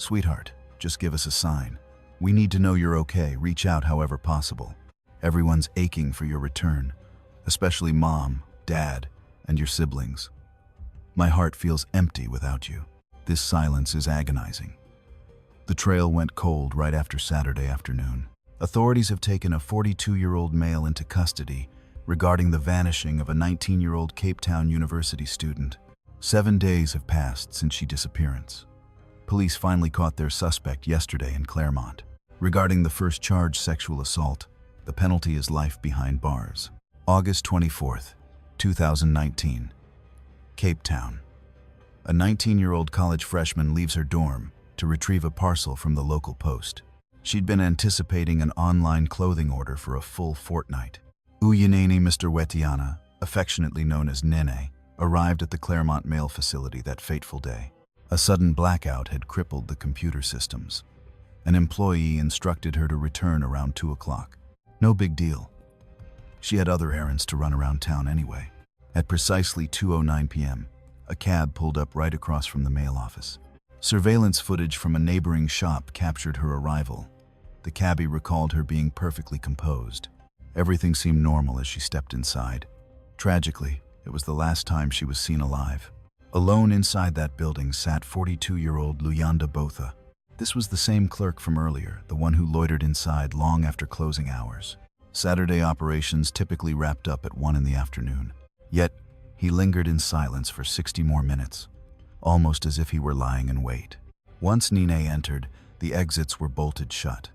Sweetheart, just give us a sign. We need to know you're okay. Reach out however possible. Everyone's aching for your return, especially Mom, Dad, and your siblings. My heart feels empty without you. This silence is agonizing. The trail went cold right after Saturday afternoon. Authorities have taken a 42-year-old male into custody regarding the vanishing of a 19-year-old Cape Town University student. 7 days have passed since she disappearance. Police finally caught their suspect yesterday in Claremont. Regarding the first charge, sexual assault, the penalty is life behind bars. August 24th, 2019. Cape Town. A 19-year-old college freshman leaves her dorm to retrieve a parcel from the local post. She'd been anticipating an online clothing order for a full fortnight. Uyinene Mrwetyana, affectionately known as Nene, arrived at the Claremont mail facility that fateful day. A sudden blackout had crippled the computer systems. An employee instructed her to return around 2 o'clock. No big deal. She had other errands to run around town anyway. At precisely 2:09 p.m., a cab pulled up right across from the mail office. Surveillance footage from a neighboring shop captured her arrival. The cabbie recalled her being perfectly composed. Everything seemed normal as she stepped inside. Tragically, it was the last time she was seen alive. Alone inside that building sat 42-year-old Luyanda Botha. This was the same clerk from earlier, the one who loitered inside long after closing hours. Saturday operations typically wrapped up at 1 in the afternoon. Yet, he lingered in silence for 60 more minutes, almost as if he were lying in wait. Once Nene entered, the exits were bolted shut.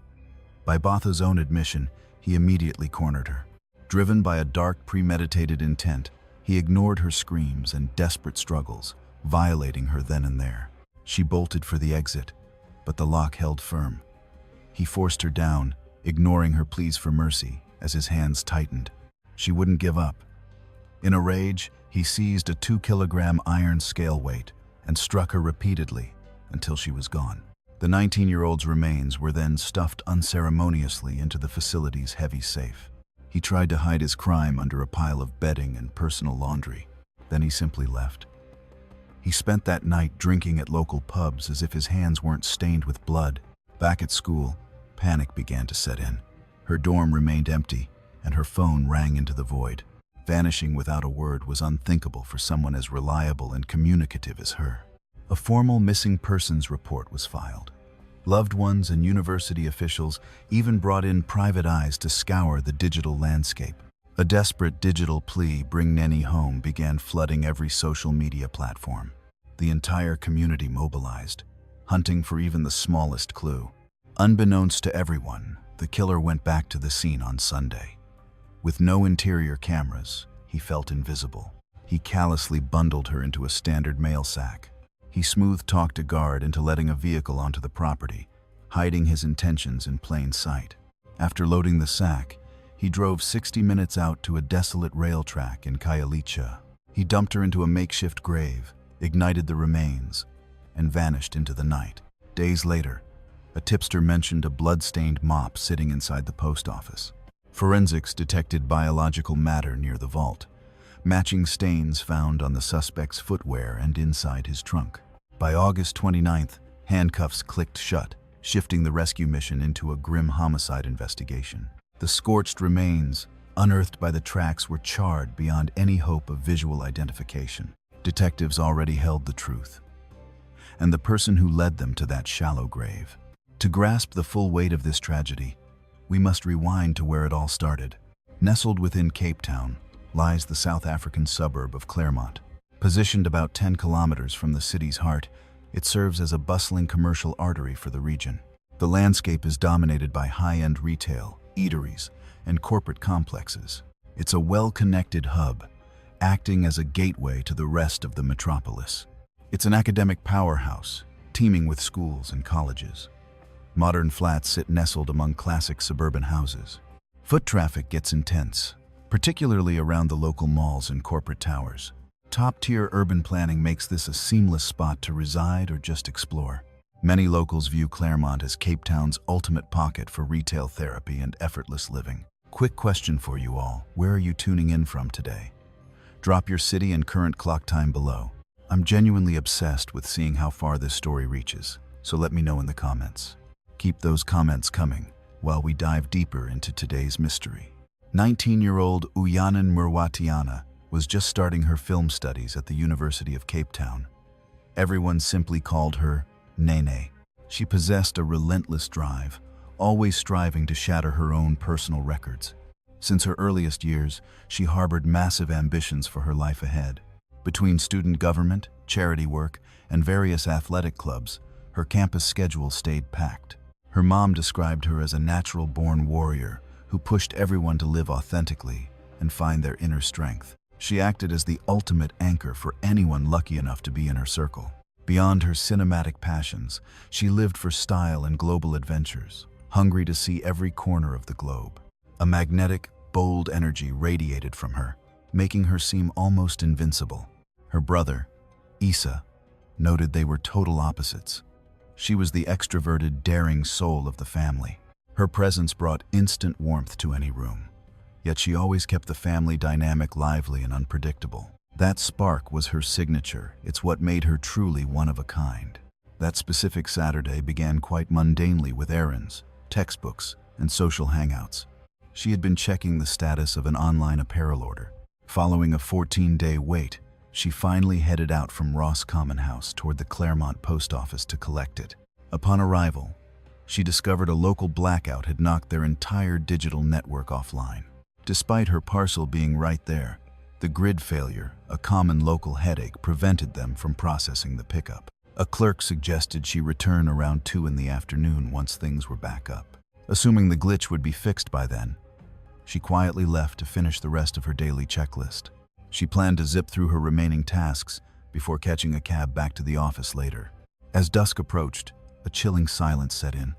By Botha's own admission, he immediately cornered her. Driven by a dark, premeditated intent, he ignored her screams and desperate struggles, violating her then and there. She bolted for the exit, but the lock held firm. He forced her down, ignoring her pleas for mercy as his hands tightened. She wouldn't give up. In a rage, he seized a 2-kilogram iron scale weight and struck her repeatedly until she was gone. The 19-year-old's remains were then stuffed unceremoniously into the facility's heavy safe. He tried to hide his crime under a pile of bedding and personal laundry. Then he simply left. He spent that night drinking at local pubs as if his hands weren't stained with blood. Back at school, panic began to set in. Her dorm remained empty, and her phone rang into the void. Vanishing without a word was unthinkable for someone as reliable and communicative as her. A formal missing persons report was filed. Loved ones and university officials even brought in private eyes to scour the digital landscape. A desperate digital plea, "Bring Nene home," began flooding every social media platform. The entire community mobilized, hunting for even the smallest clue. Unbeknownst to everyone, the killer went back to the scene on Sunday. With no interior cameras, he felt invisible. He callously bundled her into a standard mail sack. He smooth-talked a guard into letting a vehicle onto the property, hiding his intentions in plain sight. After loading the sack, he drove 60 minutes out to a desolate rail track in Khayelitsha. He dumped her into a makeshift grave, ignited the remains, and vanished into the night. Days later, a tipster mentioned a blood-stained mop sitting inside the post office. Forensics detected biological matter near the vault, matching stains found on the suspect's footwear and inside his trunk. By August 29th, handcuffs clicked shut, shifting the rescue mission into a grim homicide investigation. The scorched remains, unearthed by the tracks, were charred beyond any hope of visual identification. Detectives already held the truth, and the person who led them to that shallow grave. To grasp the full weight of this tragedy, we must rewind to where it all started. Nestled within Cape Town lies the South African suburb of Claremont. Positioned about 10 kilometers from the city's heart, it serves as a bustling commercial artery for the region. The landscape is dominated by high-end retail, eateries, and corporate complexes. It's a well-connected hub, acting as a gateway to the rest of the metropolis. It's an academic powerhouse, teeming with schools and colleges. Modern flats sit nestled among classic suburban houses. Foot traffic gets intense, particularly around the local malls and corporate towers. Top-tier urban planning makes this a seamless spot to reside or just explore. Many locals view Claremont as Cape Town's ultimate pocket for retail therapy and effortless living. Quick question for you all: where are you tuning in from today? Drop your city and current clock time below. I'm genuinely obsessed with seeing how far this story reaches, so let me know in the comments. Keep those comments coming while we dive deeper into today's mystery. 19-year-old Uyinene Mrwetyana was just starting her film studies at the University of Cape Town. Everyone simply called her Nene. She possessed a relentless drive, always striving to shatter her own personal records. Since her earliest years, she harbored massive ambitions for her life ahead. Between student government, charity work, and various athletic clubs, her campus schedule stayed packed. Her mom described her as a natural-born warrior who pushed everyone to live authentically and find their inner strength. She acted as the ultimate anchor for anyone lucky enough to be in her circle. Beyond her cinematic passions, she lived for style and global adventures, hungry to see every corner of the globe. A magnetic, bold energy radiated from her, making her seem almost invincible. Her brother, Issa, noted they were total opposites. She was the extroverted, daring soul of the family. Her presence brought instant warmth to any room, yet she always kept the family dynamic lively and unpredictable. That spark was her signature. It's what made her truly one of a kind. That specific Saturday began quite mundanely with errands, textbooks, and social hangouts. She had been checking the status of an online apparel order. Following a 14-day wait, she finally headed out from Ross Common House toward the Claremont post office to collect it. Upon arrival, she discovered a local blackout had knocked their entire digital network offline. Despite her parcel being right there, the grid failure, a common local headache, prevented them from processing the pickup. A clerk suggested she return around 2 in the afternoon once things were back up. Assuming the glitch would be fixed by then, she quietly left to finish the rest of her daily checklist. She planned to zip through her remaining tasks before catching a cab back to the office later. As dusk approached, a chilling silence set in.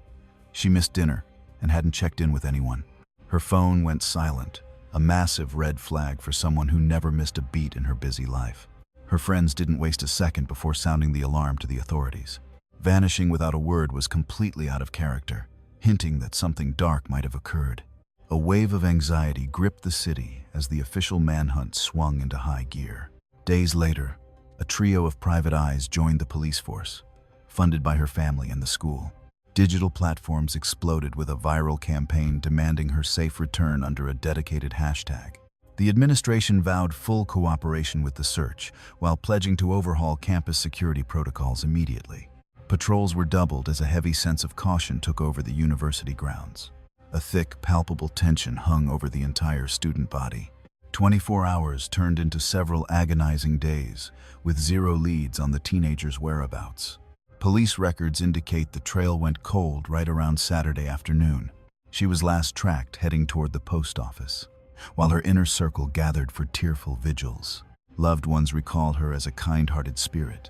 She missed dinner and hadn't checked in with anyone. Her phone went silent, a massive red flag for someone who never missed a beat in her busy life. Her friends didn't waste a second before sounding the alarm to the authorities. Vanishing without a word was completely out of character, hinting that something dark might have occurred. A wave of anxiety gripped the city as the official manhunt swung into high gear. Days later, a trio of private eyes joined the police force, funded by her family and the school. Digital platforms exploded with a viral campaign demanding her safe return under a dedicated hashtag. The administration vowed full cooperation with the search, while pledging to overhaul campus security protocols immediately. Patrols were doubled as a heavy sense of caution took over the university grounds. A thick, palpable tension hung over the entire student body. 24 hours turned into several agonizing days, with zero leads on the teenager's whereabouts. Police records indicate the trail went cold right around Saturday afternoon. She was last tracked heading toward the post office, while her inner circle gathered for tearful vigils. Loved ones recalled her as a kind-hearted spirit,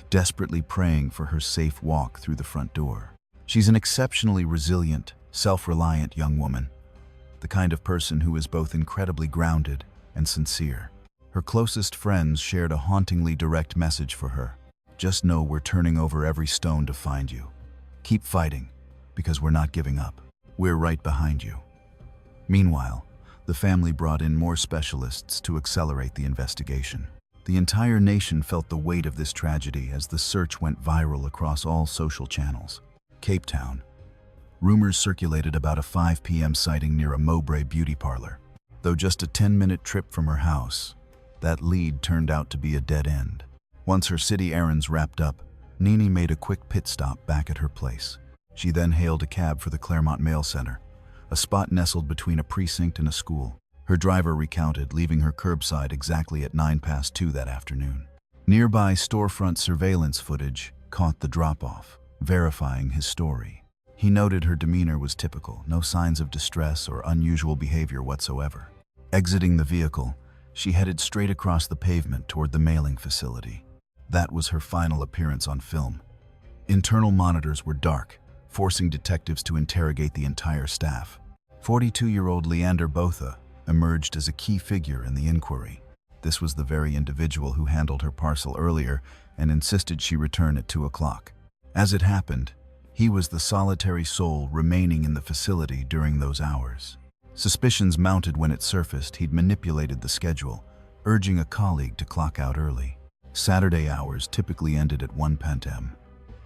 desperately praying for her safe walk through the front door. She's an exceptionally resilient, self-reliant young woman, the kind of person who is both incredibly grounded and sincere. Her closest friends shared a hauntingly direct message for her. Just know we're turning over every stone to find you. Keep fighting, because we're not giving up. We're right behind you. Meanwhile, the family brought in more specialists to accelerate the investigation. The entire nation felt the weight of this tragedy as the search went viral across all social channels. Cape Town. Rumors circulated about a 5 p.m. sighting near a Mowbray beauty parlor. Though just a 10-minute trip from her house, that lead turned out to be a dead end. Once her city errands wrapped up, Nene made a quick pit stop back at her place. She then hailed a cab for the Claremont Mail Center, a spot nestled between a precinct and a school. Her driver recounted, leaving her curbside exactly at 2:09 that afternoon. Nearby storefront surveillance footage caught the drop-off, verifying his story. He noted her demeanor was typical, no signs of distress or unusual behavior whatsoever. Exiting the vehicle, she headed straight across the pavement toward the mailing facility. That was her final appearance on film. Internal monitors were dark, forcing detectives to interrogate the entire staff. 42-year-old Leander Botha emerged as a key figure in the inquiry. This was the very individual who handled her parcel earlier and insisted she return at 2 o'clock. As it happened, he was the solitary soul remaining in the facility during those hours. Suspicions mounted when it surfaced he'd manipulated the schedule, urging a colleague to clock out early. Saturday hours typically ended at 1 p.m.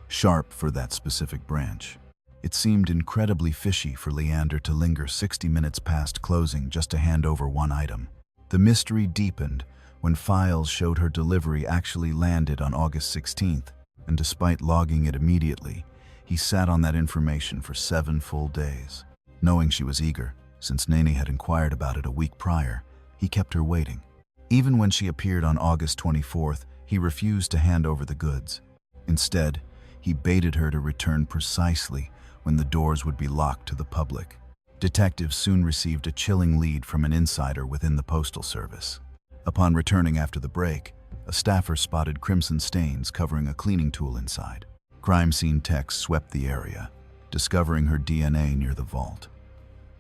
sharp for that specific branch. It seemed incredibly fishy for Leander to linger 60 minutes past closing just to hand over one item. The mystery deepened when files showed her delivery actually landed on August 16th, and despite logging it immediately, he sat on that information for 7 full days. Knowing she was eager, since Nene had inquired about it a week prior, he kept her waiting. Even when she appeared on August 24th, he refused to hand over the goods. Instead, he baited her to return precisely when the doors would be locked to the public. Detectives soon received a chilling lead from an insider within the Postal Service. Upon returning after the break, a staffer spotted crimson stains covering a cleaning tool inside. Crime scene techs swept the area, discovering her DNA near the vault.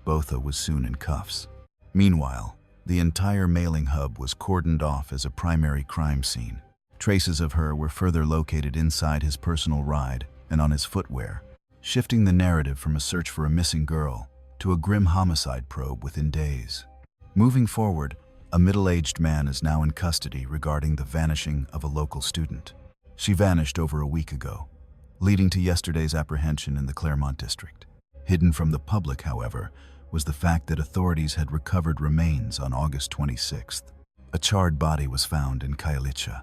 Botha was soon in cuffs. Meanwhile, the entire mailing hub was cordoned off as a primary crime scene. Traces of her were further located inside his personal ride and on his footwear, shifting the narrative from a search for a missing girl to a grim homicide probe within days. Moving forward, a middle-aged man is now in custody regarding the vanishing of a local student. She vanished over a week ago, leading to yesterday's apprehension in the Claremont district. Hidden from the public, however, was the fact that authorities had recovered remains on August 26th. A charred body was found in Khayelitsha,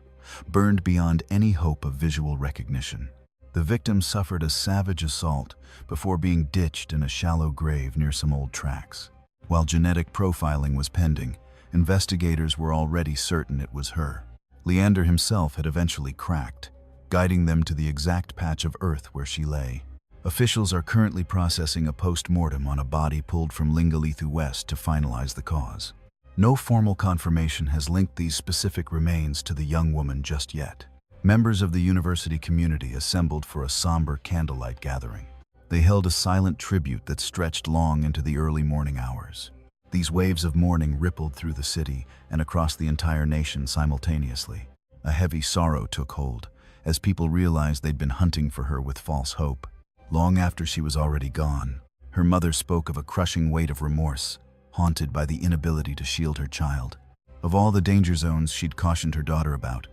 burned beyond any hope of visual recognition. The victim suffered a savage assault before being ditched in a shallow grave near some old tracks. While genetic profiling was pending, investigators were already certain it was her. Leander himself had eventually cracked, guiding them to the exact patch of earth where she lay. Officials are currently processing a post-mortem on a body pulled from Lingalithu West to finalize the cause. No formal confirmation has linked these specific remains to the young woman just yet. Members of the university community assembled for a somber candlelight gathering. They held a silent tribute that stretched long into the early morning hours. These waves of mourning rippled through the city and across the entire nation simultaneously. A heavy sorrow took hold, as people realized they'd been hunting for her with false hope. Long after she was already gone, her mother spoke of a crushing weight of remorse, haunted by the inability to shield her child. Of all the danger zones she'd cautioned her daughter about,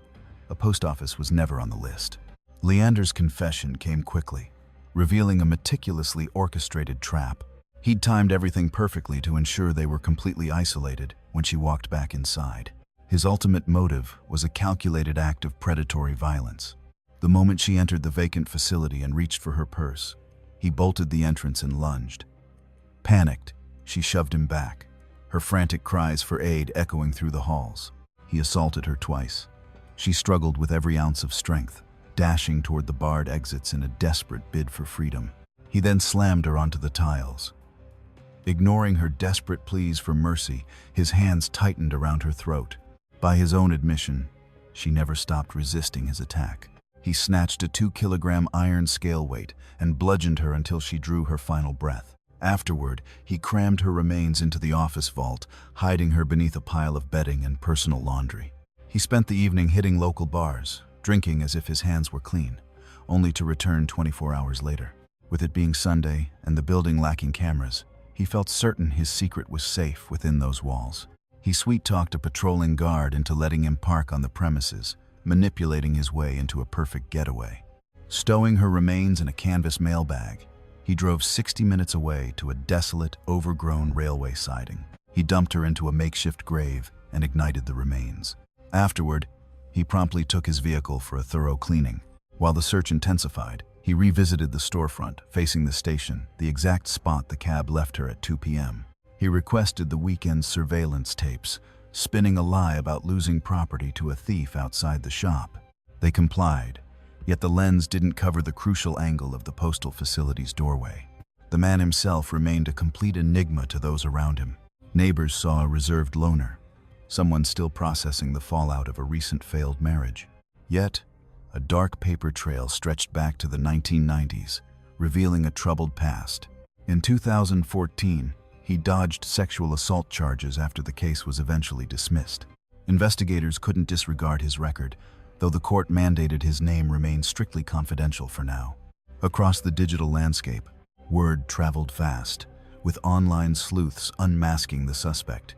a post office was never on the list. Leander's confession came quickly, revealing a meticulously orchestrated trap. He'd timed everything perfectly to ensure they were completely isolated when she walked back inside. His ultimate motive was a calculated act of predatory violence. The moment she entered the vacant facility and reached for her purse, he bolted the entrance and lunged. Panicked, she shoved him back, her frantic cries for aid echoing through the halls. He assaulted her twice. She struggled with every ounce of strength, dashing toward the barred exits in a desperate bid for freedom. He then slammed her onto the tiles. Ignoring her desperate pleas for mercy, his hands tightened around her throat. By his own admission, she never stopped resisting his attack. He snatched a 2-kilogram iron scale weight and bludgeoned her until she drew her final breath. Afterward, he crammed her remains into the office vault, hiding her beneath a pile of bedding and personal laundry. He spent the evening hitting local bars, drinking as if his hands were clean, only to return 24 hours later. With it being Sunday and the building lacking cameras, he felt certain his secret was safe within those walls. He sweet-talked a patrolling guard into letting him park on the premises, manipulating his way into a perfect getaway. Stowing her remains in a canvas mailbag, he drove 60 minutes away to a desolate, overgrown railway siding. He dumped her into a makeshift grave and ignited the remains. Afterward, he promptly took his vehicle for a thorough cleaning. While the search intensified, he revisited the storefront facing the station, the exact spot the cab left her at 2 p.m. He requested the weekend's surveillance tapes, spinning a lie about losing property to a thief outside the shop. They complied, yet the lens didn't cover the crucial angle of the postal facility's doorway. The man himself remained a complete enigma to those around him. Neighbors saw a reserved loner, someone still processing the fallout of a recent failed marriage. Yet, a dark paper trail stretched back to the 1990s, revealing a troubled past. In 2014, he dodged sexual assault charges after the case was eventually dismissed. Investigators couldn't disregard his record, though the court mandated his name remain strictly confidential for now. Across the digital landscape, word traveled fast, with online sleuths unmasking the suspect.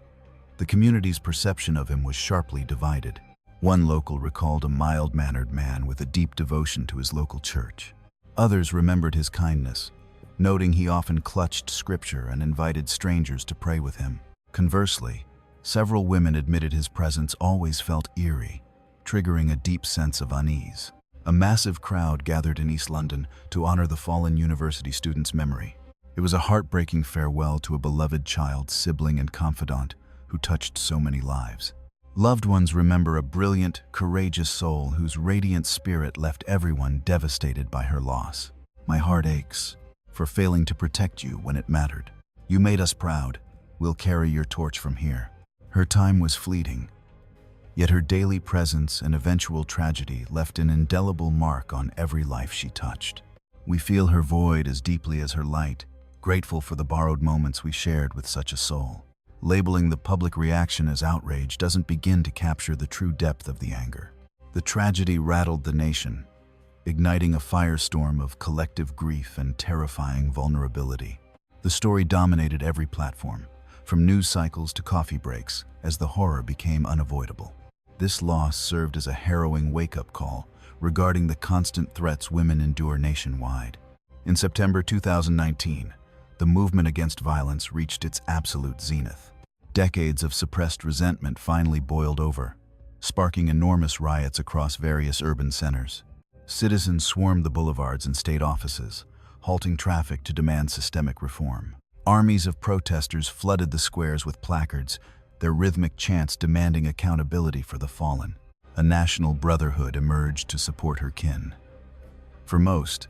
The community's perception of him was sharply divided. One local recalled a mild-mannered man with a deep devotion to his local church. Others remembered his kindness, noting he often clutched scripture and invited strangers to pray with him. Conversely, several women admitted his presence always felt eerie, triggering a deep sense of unease. A massive crowd gathered in East London to honor the fallen university student's memory. It was a heartbreaking farewell to a beloved child, sibling, and confidant who touched so many lives. Loved ones remember a brilliant, courageous soul whose radiant spirit left everyone devastated by her loss. My heart aches for failing to protect you when it mattered. You made us proud. We'll carry your torch from here. Her time was fleeting, yet her daily presence and eventual tragedy left an indelible mark on every life she touched. We feel her void as deeply as her light, grateful for the borrowed moments we shared with such a soul. Labeling the public reaction as outrage doesn't begin to capture the true depth of the anger. The tragedy rattled the nation, igniting a firestorm of collective grief and terrifying vulnerability. The story dominated every platform, from news cycles to coffee breaks, as the horror became unavoidable. This loss served as a harrowing wake-up call regarding the constant threats women endure nationwide. In September 2019, the movement against violence reached its absolute zenith. Decades of suppressed resentment finally boiled over, sparking enormous riots across various urban centers. Citizens swarmed the boulevards and state offices, halting traffic to demand systemic reform. Armies of protesters flooded the squares with placards, their rhythmic chants demanding accountability for the fallen. A national brotherhood emerged to support her kin. For most,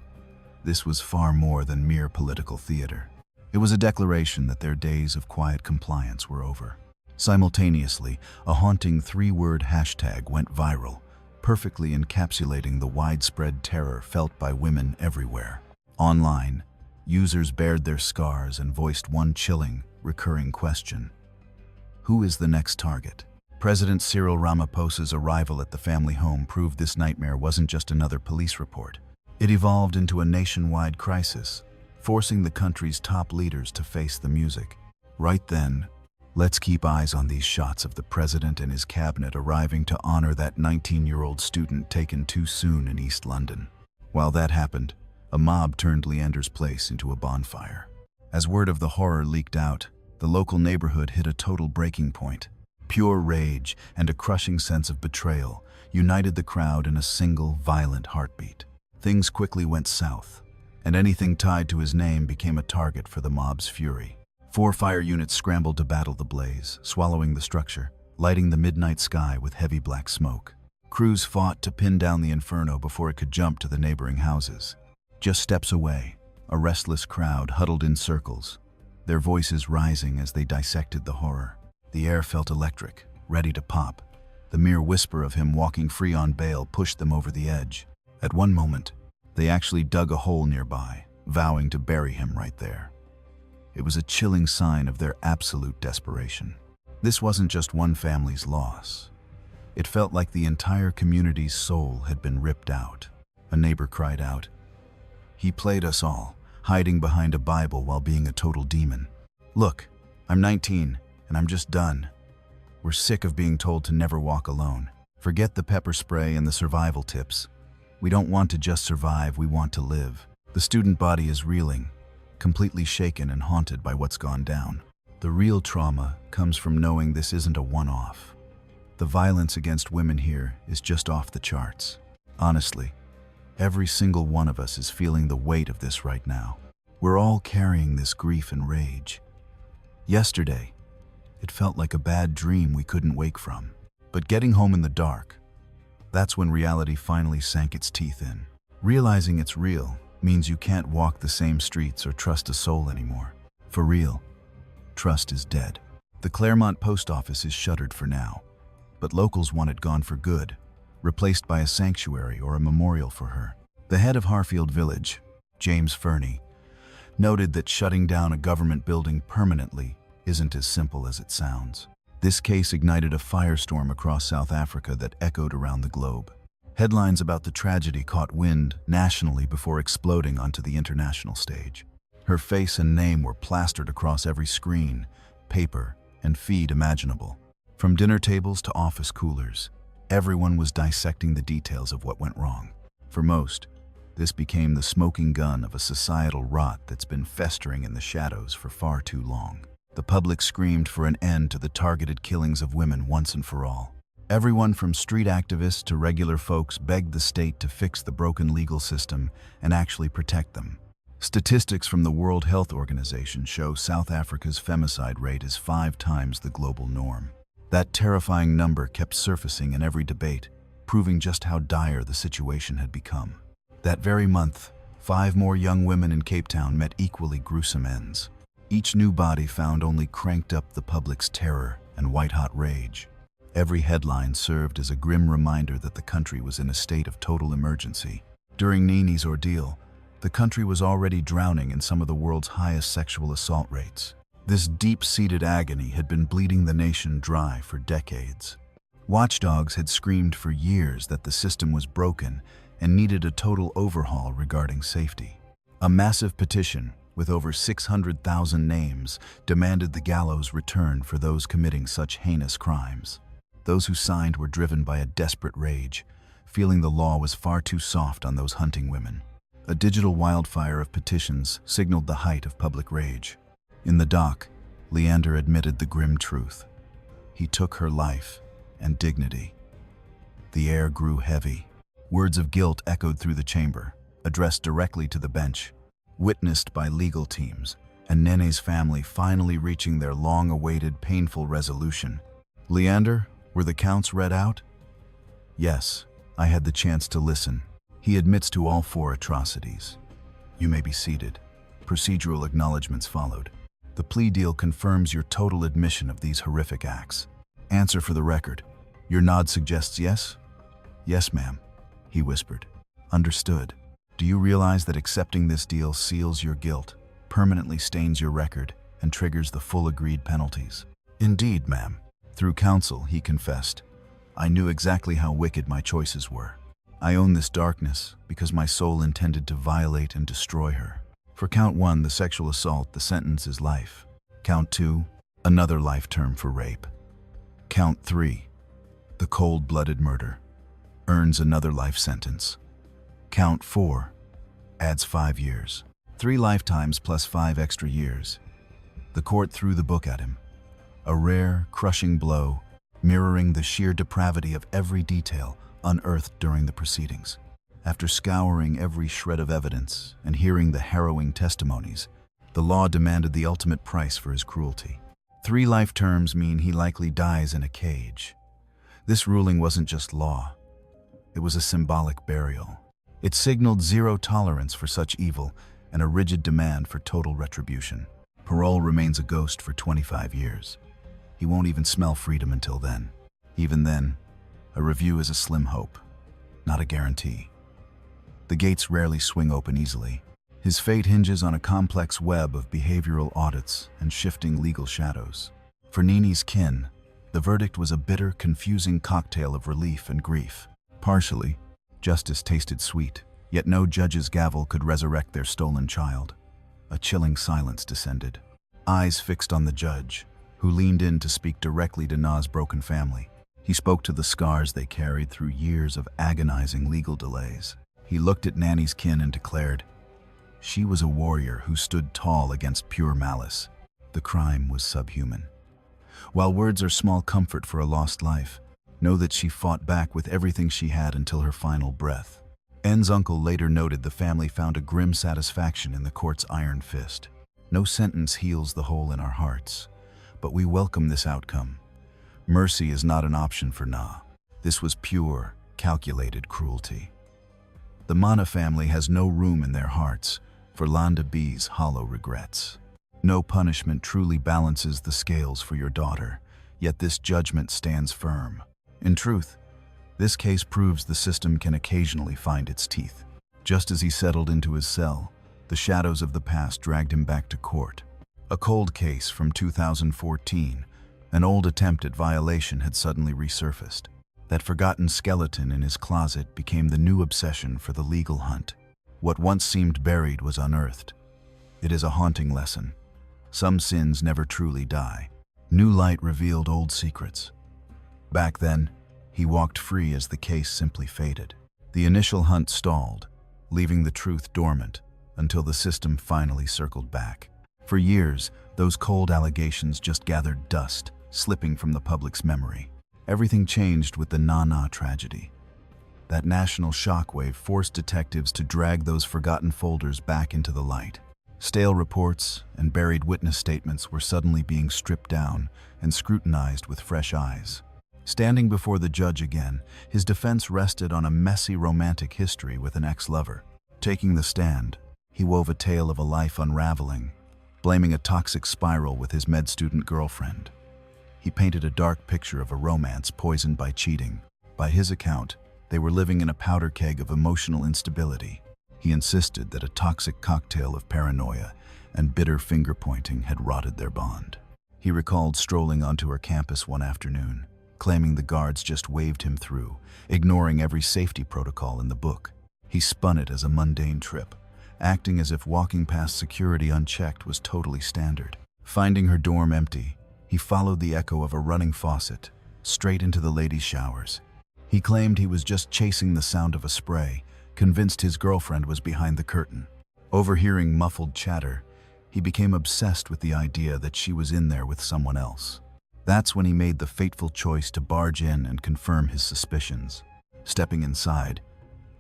this was far more than mere political theater. It was a declaration that their days of quiet compliance were over. Simultaneously, a haunting three-word hashtag went viral, perfectly encapsulating the widespread terror felt by women everywhere. Online, users bared their scars and voiced one chilling, recurring question: who is the next target? President Cyril Ramaphosa's arrival at the family home proved this nightmare wasn't just another police report. It evolved into a nationwide crisis, forcing the country's top leaders to face the music. Right then, let's keep eyes on these shots of the president and his cabinet arriving to honor that 19-year-old student taken too soon in East London. While that happened, a mob turned Leander's place into a bonfire. As word of the horror leaked out, the local neighborhood hit a total breaking point. Pure rage and a crushing sense of betrayal united the crowd in a single, violent heartbeat. Things quickly went south, and anything tied to his name became a target for the mob's fury. 4 fire units scrambled to battle the blaze, swallowing the structure, lighting the midnight sky with heavy black smoke. Crews fought to pin down the inferno before it could jump to the neighboring houses. Just steps away, a restless crowd huddled in circles, their voices rising as they dissected the horror. The air felt electric, ready to pop. The mere whisper of him walking free on bail pushed them over the edge. At one moment, they actually dug a hole nearby, vowing to bury him right there. It was a chilling sign of their absolute desperation. This wasn't just one family's loss. It felt like the entire community's soul had been ripped out. A neighbor cried out, "He played us all, hiding behind a Bible while being a total demon. Look, I'm 19, and I'm just done. We're sick of being told to never walk alone. Forget the pepper spray and the survival tips. We don't want to just survive, we want to live." The student body is reeling, completely shaken and haunted by what's gone down. The real trauma comes from knowing this isn't a one-off. The violence against women here is just off the charts. Honestly, every single one of us is feeling the weight of this right now. We're all carrying this grief and rage. Yesterday, it felt like a bad dream we couldn't wake from. But getting home in the dark, that's when reality finally sank its teeth in. Realizing it's real means you can't walk the same streets or trust a soul anymore. For real, trust is dead. The Claremont post office is shuttered for now, but locals want it gone for good, replaced by a sanctuary or a memorial for her. The head of Harfield Village, James Fernie, noted that shutting down a government building permanently isn't as simple as it sounds. This case ignited a firestorm across South Africa that echoed around the globe. Headlines about the tragedy caught wind nationally before exploding onto the international stage. Her face and name were plastered across every screen, paper, and feed imaginable. From dinner tables to office coolers, everyone was dissecting the details of what went wrong. For most, This became the smoking gun of a societal rot that's been festering in the shadows for far too long. The public screamed for an end to the targeted killings of women once and for all. Everyone from street activists to regular folks begged the state to fix the broken legal system and actually protect them. Statistics from the World Health Organization show South Africa's femicide rate is 5 times the global norm. That terrifying number kept surfacing in every debate, proving just how dire the situation had become. That very month, 5 more young women in Cape Town met equally gruesome ends. Each new body found only cranked up the public's terror and white-hot rage. Every headline served as a grim reminder that the country was in a state of total emergency. During Nini's ordeal, the country was already drowning in some of the world's highest sexual assault rates. This deep-seated agony had been bleeding the nation dry for decades. Watchdogs had screamed for years that the system was broken and needed a total overhaul regarding safety. A massive petition, with over 600,000 names, demanded the gallows return for those committing such heinous crimes. Those who signed were driven by a desperate rage, feeling the law was far too soft on those hunting women. A digital wildfire of petitions signaled the height of public rage. In the dock, Leander admitted the grim truth. He took her life and dignity. The air grew heavy. Words of guilt echoed through the chamber, addressed directly to the bench, witnessed by legal teams, and Nene's family finally reaching their long-awaited, painful resolution. Leander, were the counts read out? Yes, I had the chance to listen. He admits to all 4 atrocities. You may be seated. Procedural acknowledgments followed. The plea deal confirms your total admission of these horrific acts. Answer for the record. Your nod suggests yes? Yes, ma'am, he whispered. Understood. Do you realize that accepting this deal seals your guilt, permanently stains your record, and triggers the full agreed penalties? Indeed, ma'am. Through counsel, he confessed. I knew exactly how wicked my choices were. I own this darkness because my soul intended to violate and destroy her. For count 1, the sexual assault, the sentence is life. Count 2, another life term for rape. Count 3, the cold-blooded murder, earns another life sentence. Count 4, adds 5 years. 3 lifetimes plus 5 extra years. The court threw the book at him. A rare, crushing blow, mirroring the sheer depravity of every detail unearthed during the proceedings. After scouring every shred of evidence and hearing the harrowing testimonies, the law demanded the ultimate price for his cruelty. 3 life terms mean he likely dies in a cage. This ruling wasn't just law. It was a symbolic burial. It signaled zero tolerance for such evil and a rigid demand for total retribution. Parole remains a ghost for 25 years. He won't even smell freedom until then. Even then, a review is a slim hope, not a guarantee. The gates rarely swing open easily. His fate hinges on a complex web of behavioral audits and shifting legal shadows. For Nini's kin, the verdict was a bitter, confusing cocktail of relief and grief. Partially, justice tasted sweet, yet no judge's gavel could resurrect their stolen child. A chilling silence descended. Eyes fixed on the judge, who leaned in to speak directly to Na's broken family. He spoke to the scars they carried through years of agonizing legal delays. He looked at Nanny's kin and declared, she was a warrior who stood tall against pure malice. The crime was subhuman. While words are small comfort for a lost life, know that she fought back with everything she had until her final breath. N's uncle later noted the family found a grim satisfaction in the court's iron fist. No sentence heals the hole in our hearts, but we welcome this outcome. Mercy is not an option for Na. This was pure, calculated cruelty. The Mana family has no room in their hearts for Landa B's hollow regrets. No punishment truly balances the scales for your daughter, yet this judgment stands firm. In truth, this case proves the system can occasionally find its teeth. Just as he settled into his cell, the shadows of the past dragged him back to court. A cold case from 2014, an old attempt at violation had suddenly resurfaced. That forgotten skeleton in his closet became the new obsession for the legal hunt. What once seemed buried was unearthed. It is a haunting lesson. Some sins never truly die. New light revealed old secrets. Back then, he walked free as the case simply faded. The initial hunt stalled, leaving the truth dormant until the system finally circled back. For years, those cold allegations just gathered dust, slipping from the public's memory. Everything changed with the Nana tragedy. That national shockwave forced detectives to drag those forgotten folders back into the light. Stale reports and buried witness statements were suddenly being stripped down and scrutinized with fresh eyes. Standing before the judge again, his defense rested on a messy romantic history with an ex-lover. Taking the stand, he wove a tale of a life unraveling, blaming a toxic spiral with his med student girlfriend. He painted a dark picture of a romance poisoned by cheating. By his account, they were living in a powder keg of emotional instability. He insisted that a toxic cocktail of paranoia and bitter finger-pointing had rotted their bond. He recalled strolling onto her campus one afternoon, claiming the guards just waved him through, ignoring every safety protocol in the book. He spun it as a mundane trip, acting as if walking past security unchecked was totally standard. Finding her dorm empty, he followed the echo of a running faucet, straight into the ladies' showers. He claimed he was just chasing the sound of a spray, convinced his girlfriend was behind the curtain. Overhearing muffled chatter, he became obsessed with the idea that she was in there with someone else. That's when he made the fateful choice to barge in and confirm his suspicions. Stepping inside,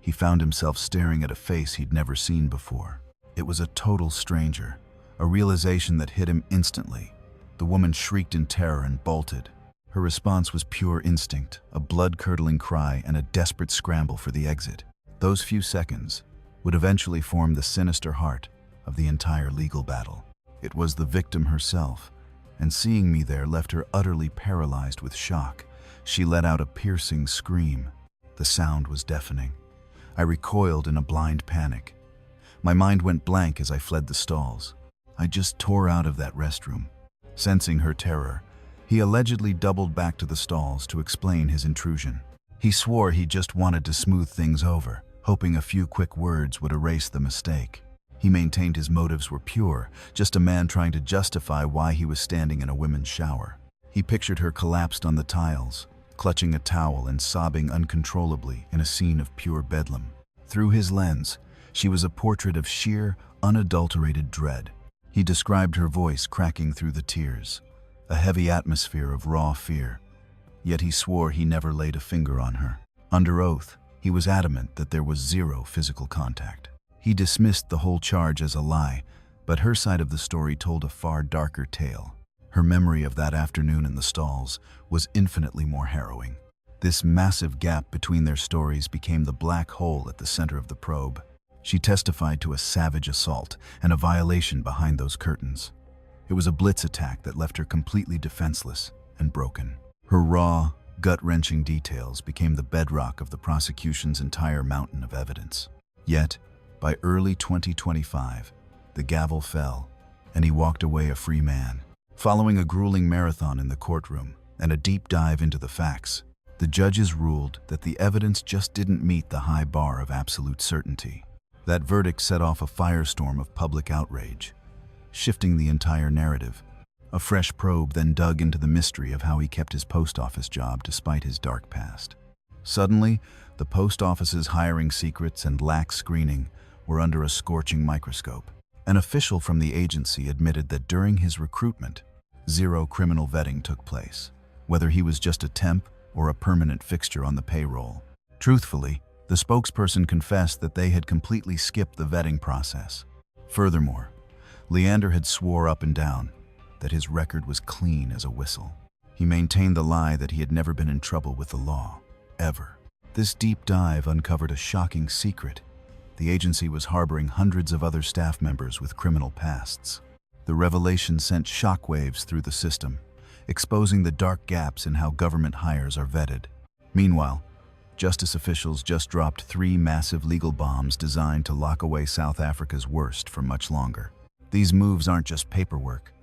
he found himself staring at a face he'd never seen before. It was a total stranger, a realization that hit him instantly. The woman shrieked in terror and bolted. Her response was pure instinct, a blood-curdling cry and a desperate scramble for the exit. Those few seconds would eventually form the sinister heart of the entire legal battle. It was the victim herself, and seeing me there left her utterly paralyzed with shock. She let out a piercing scream. The sound was deafening. I recoiled in a blind panic. My mind went blank as I fled the stalls. I just tore out of that restroom. Sensing her terror, he allegedly doubled back to the stalls to explain his intrusion. He swore he just wanted to smooth things over, hoping a few quick words would erase the mistake. He maintained his motives were pure, just a man trying to justify why he was standing in a women's shower. He pictured her collapsed on the tiles, clutching a towel and sobbing uncontrollably in a scene of pure bedlam. Through his lens, she was a portrait of sheer, unadulterated dread. He described her voice cracking through the tears, a heavy atmosphere of raw fear. Yet he swore he never laid a finger on her. Under oath, he was adamant that there was zero physical contact. He dismissed the whole charge as a lie, but her side of the story told a far darker tale. Her memory of that afternoon in the stalls was infinitely more harrowing. This massive gap between their stories became the black hole at the center of the probe. She testified to a savage assault and a violation behind those curtains. It was a blitz attack that left her completely defenseless and broken. Her raw, gut-wrenching details became the bedrock of the prosecution's entire mountain of evidence. Yet, by early 2025, the gavel fell, and he walked away a free man. Following a grueling marathon in the courtroom and a deep dive into the facts, the judges ruled that the evidence just didn't meet the high bar of absolute certainty. That verdict set off a firestorm of public outrage, shifting the entire narrative. A fresh probe then dug into the mystery of how he kept his post office job despite his dark past. Suddenly, the post office's hiring secrets and lax screening were under a scorching microscope. An official from the agency admitted that during his recruitment, zero criminal vetting took place, whether he was just a temp or a permanent fixture on the payroll. Truthfully, the spokesperson confessed that they had completely skipped the vetting process. Furthermore, Leander had swore up and down that his record was clean as a whistle. He maintained the lie that he had never been in trouble with the law, ever. This deep dive uncovered a shocking secret. The agency was harboring hundreds of other staff members with criminal pasts. The revelation sent shockwaves through the system, exposing the dark gaps in how government hires are vetted. Meanwhile, justice officials just dropped 3 massive legal bombs designed to lock away South Africa's worst for much longer. These moves aren't just paperwork.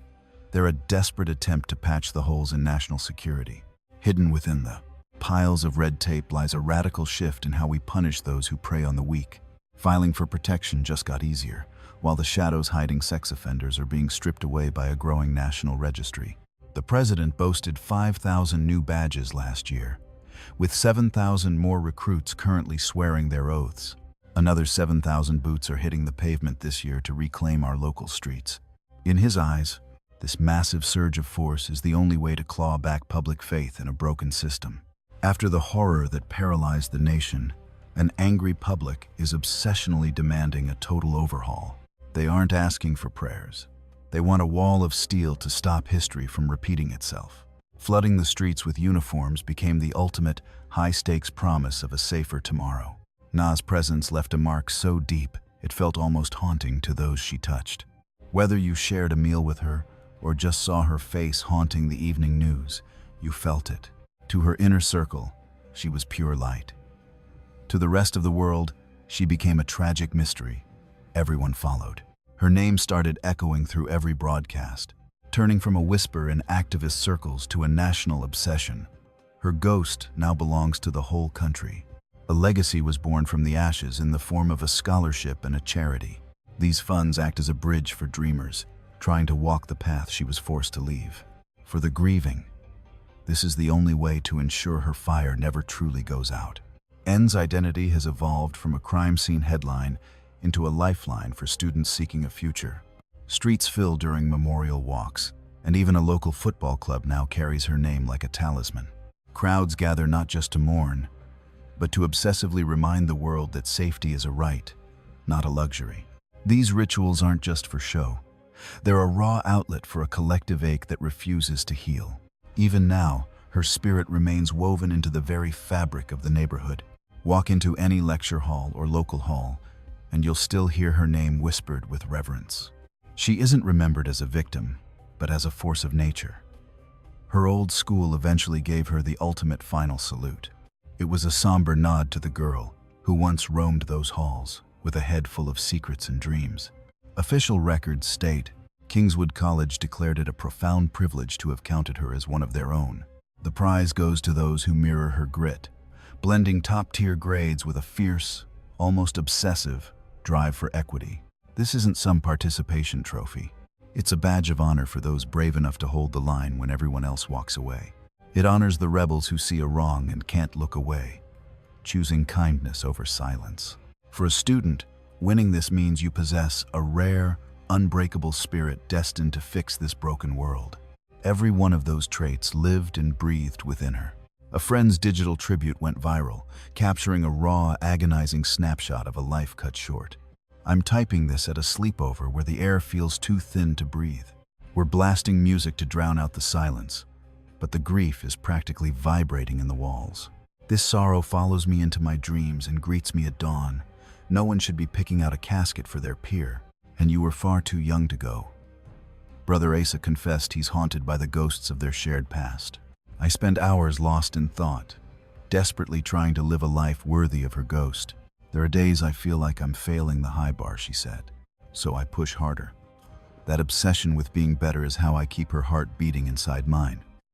They're a desperate attempt to patch the holes in national security. Hidden within the piles of red tape lies a radical shift in how we punish those who prey on the weak. Filing for protection just got easier, while the shadows hiding sex offenders are being stripped away by a growing national registry. The president boasted 5,000 new badges last year, with 7,000 more recruits currently swearing their oaths. Another 7,000 boots are hitting the pavement this year to reclaim our local streets. In his eyes, this massive surge of force is the only way to claw back public faith in a broken system. After the horror that paralyzed the nation, an angry public is obsessionally demanding a total overhaul. They aren't asking for prayers. They want a wall of steel to stop history from repeating itself. Flooding the streets with uniforms became the ultimate high-stakes promise of a safer tomorrow. Na's presence left a mark so deep it felt almost haunting to those she touched. Whether you shared a meal with her or just saw her face haunting the evening news, you felt it. To her inner circle, she was pure light. To the rest of the world, she became a tragic mystery. Everyone followed. Her name started echoing through every broadcast, turning from a whisper in activist circles to a national obsession. Her ghost now belongs to the whole country. A legacy was born from the ashes in the form of a scholarship and a charity. These funds act as a bridge for dreamers, trying to walk the path she was forced to leave. For the grieving, this is the only way to ensure her fire never truly goes out. N's identity has evolved from a crime scene headline into a lifeline for students seeking a future. Streets fill during memorial walks, and even a local football club now carries her name like a talisman. Crowds gather not just to mourn, but to obsessively remind the world that safety is a right, not a luxury. These rituals aren't just for show. They're a raw outlet for a collective ache that refuses to heal. Even now, her spirit remains woven into the very fabric of the neighborhood. Walk into any lecture hall or local hall, and you'll still hear her name whispered with reverence. She isn't remembered as a victim, but as a force of nature. Her old school eventually gave her the ultimate final salute. It was a somber nod to the girl who once roamed those halls with a head full of secrets and dreams. Official records state Kingswood College declared it a profound privilege to have counted her as one of their own. The prize goes to those who mirror her grit, blending top-tier grades with a fierce, almost obsessive, drive for equity. This isn't some participation trophy. It's a badge of honor for those brave enough to hold the line when everyone else walks away. It honors the rebels who see a wrong and can't look away, choosing kindness over silence. For a student, winning this means you possess a rare, unbreakable spirit destined to fix this broken world. Every one of those traits lived and breathed within her. A friend's digital tribute went viral, capturing a raw, agonizing snapshot of a life cut short. I'm typing this at a sleepover where the air feels too thin to breathe. We're blasting music to drown out the silence, but the grief is practically vibrating in the walls. This sorrow follows me into my dreams and greets me at dawn. No one should be picking out a casket for their peer, and you were far too young to go. Brother Asa confessed he's haunted by the ghosts of their shared past. I spend hours lost in thought, desperately trying to live a life worthy of her ghost. There are days I feel like I'm failing the high bar, she said. So I push harder. That obsession with being better is how I keep her heart beating inside mine.